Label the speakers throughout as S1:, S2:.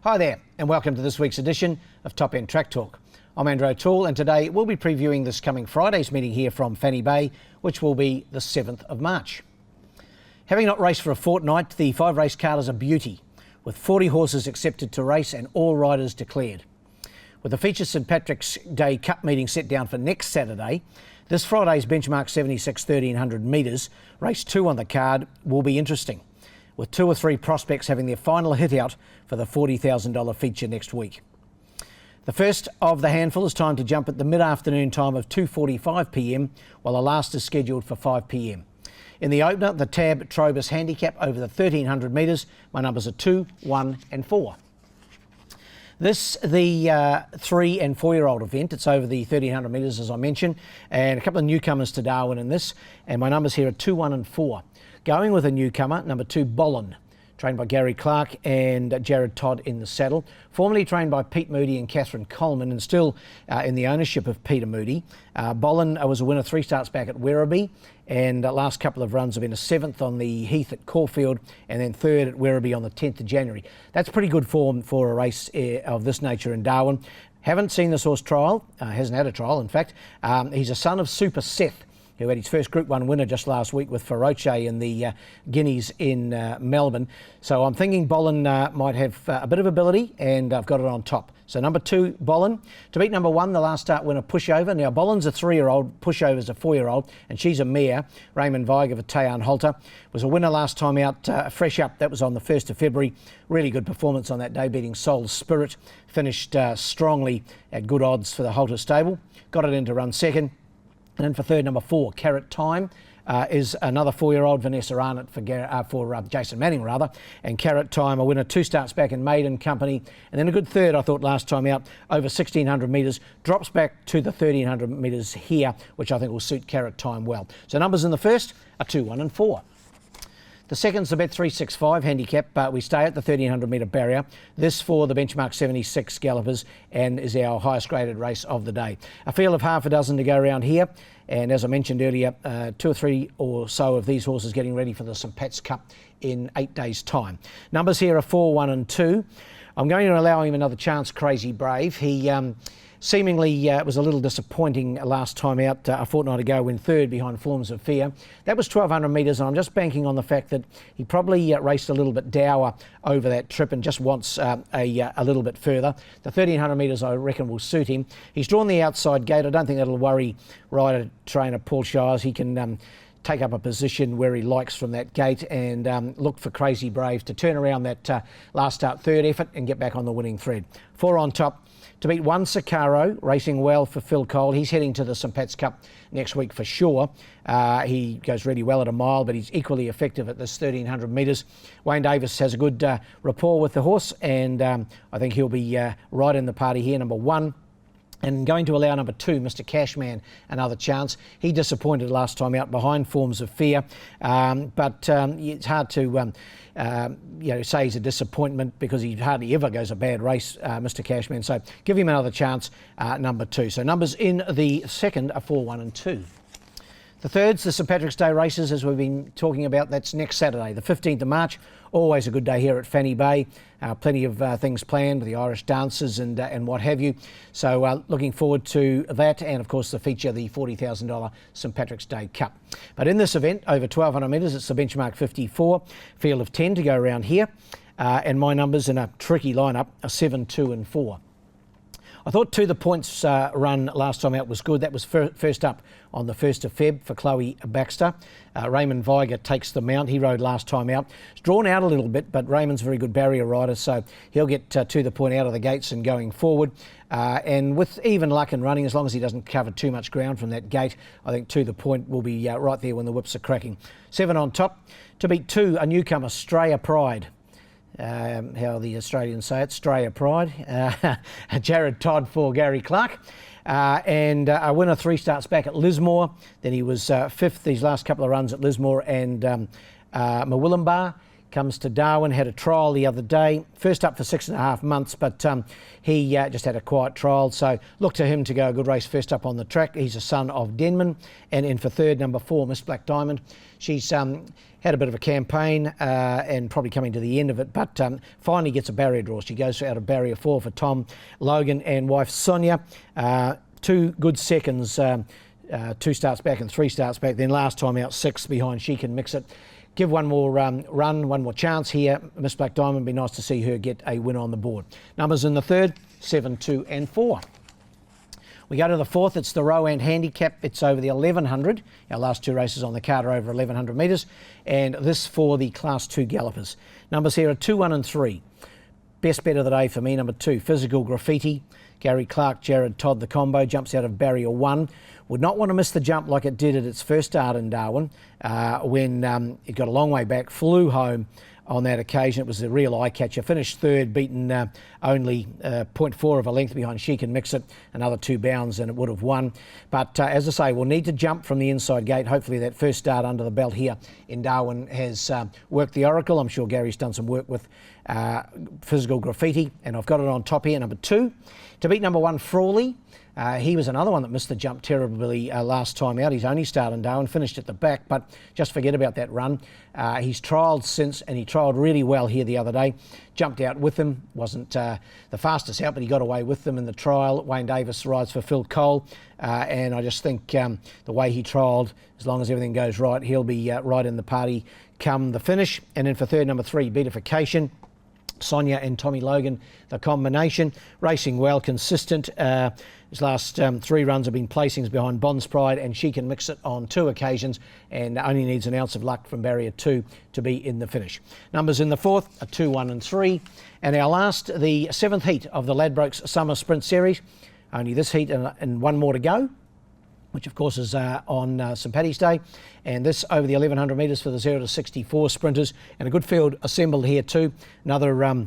S1: Hi there, and welcome to this week's edition of Top End Track Talk. I'm Andrew O'Toole, and today we'll be previewing this coming Friday's meeting here from Fanny Bay, which will be the 7th of March. Having not raced for a fortnight, the 5-race card is a beauty, with 40 horses accepted to race and all riders declared. With the featured St Patrick's Day Cup meeting set down for next Saturday, this Friday's benchmark 76 1300 metres, race 2 on the card, will be interesting, with 2 or 3 prospects having their final hit out for the $40,000 feature next week. The first of the handful is timed to jump at the mid-afternoon time of 2:45 p.m, while the last is scheduled for 5 p.m. In the opener, the Tab Trobus Handicap over the 1300 metres. My numbers are 2, 1 and 4. This, the 3 and 4-year-old event. It's over the 1300 metres, as I mentioned, and a couple of newcomers to Darwin in this, and my numbers here are 2, 1 and 4. Going with a newcomer, number 2, Bolin, trained by Gary Clark and Jared Todd in the saddle. Formerly trained by Pete Moody and Catherine Coleman, and still in the ownership of Peter Moody. Bolin was a winner 3 starts back at Werribee, and last couple of runs have been a 7th on the Heath at Caulfield and then 3rd at Werribee on the 10th of January. That's pretty good form for a race of this nature in Darwin. Haven't seen this horse trial, hasn't had a trial in fact. He's a son of Super Seth, who had his first Group 1 winner just last week with Feroce in the Guineas in Melbourne. So I'm thinking Bolin might have a bit of ability, and I've got it on top. So number 2, Bolin. To beat number 1, the last start winner, Pushover. Now, Bolin's a 3-year-old, Pushover's a 4-year-old, and she's a mare. Raymond Viger of Tayan Halter was a winner last time out, fresh up. That was on the 1st of February. Really good performance on that day, beating Soul Spirit. Finished strongly at good odds for the Halter stable. Got it in to run second. And then for third, number 4, Carrot Time, is another 4-year-old, Vanessa Arnott for Jason Manning rather. And Carrot Time, a winner 2 starts back in Maiden Company. And then a good third, I thought, last time out, over 1600 metres. Drops back to the 1300 metres here, which I think will suit Carrot Time well. So numbers in the first are 2, 1 and 4. The second's the Bet365 handicap, but we stay at the 1300 metre barrier. This for the benchmark 76 gallopers, and is our highest graded race of the day. A field of half a dozen to go around here, and as I mentioned earlier, 2 or 3 or so of these horses getting ready for the St Pat's Cup in 8 days' time. Numbers here are 4, 1 and 2. I'm going to allow him another chance, Crazy Brave. He seemingly was a little disappointing last time out, a fortnight ago, when 3rd behind Forms of Fear. That was 1200 metres, and I'm just banking on the fact that he probably raced a little bit dour over that trip and just wants a little bit further. The 1300 metres, I reckon, will suit him. He's drawn the outside gate. I don't think that'll worry rider trainer Paul Shires. He can take up a position where he likes from that gate, and look for Crazy Brave to turn around that last start 3rd effort and get back on the winning thread. 4 on top. To beat 1, Sicaro, racing well for Phil Cole. He's heading to the St Pat's Cup next week for sure. He goes really well at a mile, but he's equally effective at this 1300 metres. Wayne Davis has a good rapport with the horse, and I think he'll be right in the party here, number 1. And going to allow number 2, Mr Cashman, another chance. He disappointed last time out behind Forms of Fear, but it's hard to say he's a disappointment, because he hardly ever goes a bad race, Mr Cashman. So give him another chance, number 2. So numbers in the second are 4, 1 and 2. The third's the St Patrick's Day races, as we've been talking about. That's next Saturday, the 15th of March. Always a good day here at Fanny Bay. Plenty of things planned with the Irish dancers and what have you. So looking forward to that, and of course the feature, the $40,000 St Patrick's Day Cup. But in this event, over 1200 metres, it's the benchmark 54, field of 10 to go around here. And my numbers in a tricky lineup are 7, 2 and 4. I thought To The Point's run last time out was good. That was first up on the 1st of Feb for Chloe Baxter. Raymond Viger takes the mount. He rode last time out. It's drawn out a little bit, but Raymond's a very good barrier rider, so he'll get To The Point out of the gates and going forward. And with even luck and running, as long as he doesn't cover too much ground from that gate, I think To The Point will be right there when the whips are cracking. 7 on top. To beat 2, a newcomer, Straya Pride. How the Australians say it, Straya Pride. Jared Todd for Gary Clark. And a winner 3 starts back at Lismore. Then he was 5th these last couple of runs at Lismore and Mawilumbar. comes to Darwin, had a trial the other day. First up for 6.5 months, but he just had a quiet trial. So look to him to go a good race first up on the track. He's a son of Denman. And in for third, number 4, Miss Black Diamond. She's had a bit of a campaign and probably coming to the end of it, but finally gets a barrier draw. She goes out of barrier 4 for Tom Logan and wife Sonia. 2 good seconds, 2 starts back and 3 starts back. Then last time out 6 behind She Can Mix It. Give one more run, one more chance here. Miss Black Diamond, be nice to see her get a win on the board. Numbers in the third, 7, 2 and 4. We go to the fourth. It's the Rowan Handicap. It's over the 1100. Our last 2 races on the card are over 1100 metres. And this for the Class 2 gallopers. Numbers here are 2, 1 and 3. Best bet of the day for me, number 2, Physical Graffiti. Gary Clark, Jared Todd, the combo, jumps out of barrier 1. Would not want to miss the jump like it did at its first start in Darwin when it got a long way back, flew home on that occasion. It was a real eye-catcher. Finished third, beaten only 0.4 of a length behind She Can Mix It. Another 2 bounds and it would have won. But as I say, we'll need to jump from the inside gate. Hopefully that first start under the belt here in Darwin has worked the oracle. I'm sure Gary's done some work with Physical Graffiti, and I've got it on top here, number 2. To beat number 1, Frawley. He was another one that missed the jump terribly last time out. He's only started in Darwin, finished at the back, but just forget about that run. He's trialled since, and he trialled really well here the other day. Jumped out with them, wasn't the fastest out, but he got away with them in the trial. Wayne Davis rides for Phil Cole, and I just think the way he trialled, as long as everything goes right, he'll be right in the party come the finish. And then for third, number 3, Beatification. Sonia and Tommy Logan, the combination, racing well, consistent. His last 3 runs have been placings behind Bond's Pride, and She Can Mix It on 2 occasions, and only needs an ounce of luck from barrier 2 to be in the finish. Numbers in the fourth are 2, 1 and 3. And our last, the 7th heat of the Ladbrokes Summer Sprint Series. Only this heat and 1 more to go, which of course is on St Paddy's Day. And this over the 1100 metres for the 0 to 64 sprinters. And a good field assembled here too. Another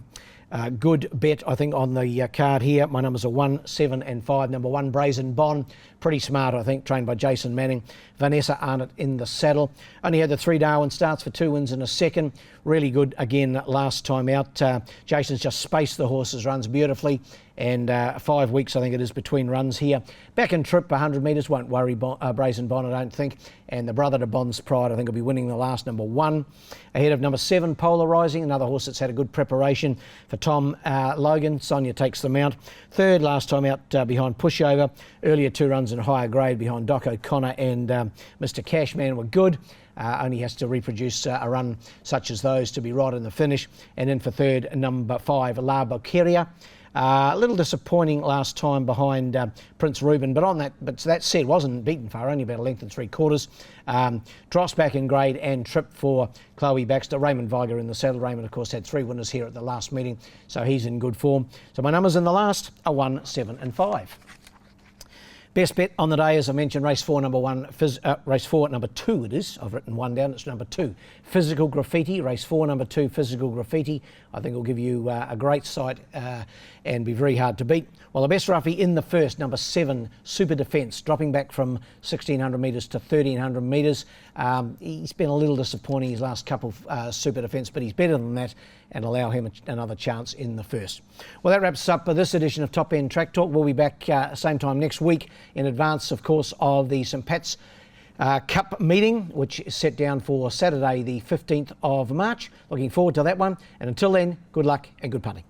S1: good bet, I think, on the card here. My numbers are 1, 7 and 5. Number 1, Brazen Bond. Pretty smart, I think, trained by Jason Manning. Vanessa Arnott in the saddle. Only had the 3 Darwin starts for 2 wins and a second. Really good again last time out. Jason's just spaced the horses, runs beautifully. And 5 weeks, I think it is, between runs here. Back and trip, 100 metres, won't worry Brazen Bond, I don't think. And the brother to Bond's Pride, I think, will be winning the last, number 1. Ahead of number 7, Polarising, another horse that's had a good preparation for Tom Logan. Sonia takes them out. Third, last time out behind Pushover. Earlier 2 runs in higher grade behind Doc O'Connor and Mr. Cashman were good. Only has to reproduce a run such as those to be right in the finish. And then for third, number 5, La Boqueria. A little disappointing last time behind Prince Reuben, but that said, wasn't beaten far, only about a length and 3/4. Dross back in grade and trip for Chloe Baxter. Raymond Viger in the saddle. Raymond, of course, had 3 winners here at the last meeting, so he's in good form. So my numbers in the last are 1, 7 and 5. Best bet on the day, as I mentioned, race 4, number 2 it is. I've written 1 down, it's number 2. Physical Graffiti, race 4, number 2, Physical Graffiti. I think will give you a great sight and be very hard to beat. Well, the best roughie in the first, number 7, Super Defence, dropping back from 1600 metres to 1300 metres. He's been a little disappointing his last couple of Super Defence, but he's better than that, and allow him another chance in the first. Well, that wraps up this edition of Top End Track Talk. We'll be back same time next week, in advance, of course, of the St Pat's Cup meeting, which is set down for Saturday the 15th of March. Looking forward to that one. And until then, good luck and good punting.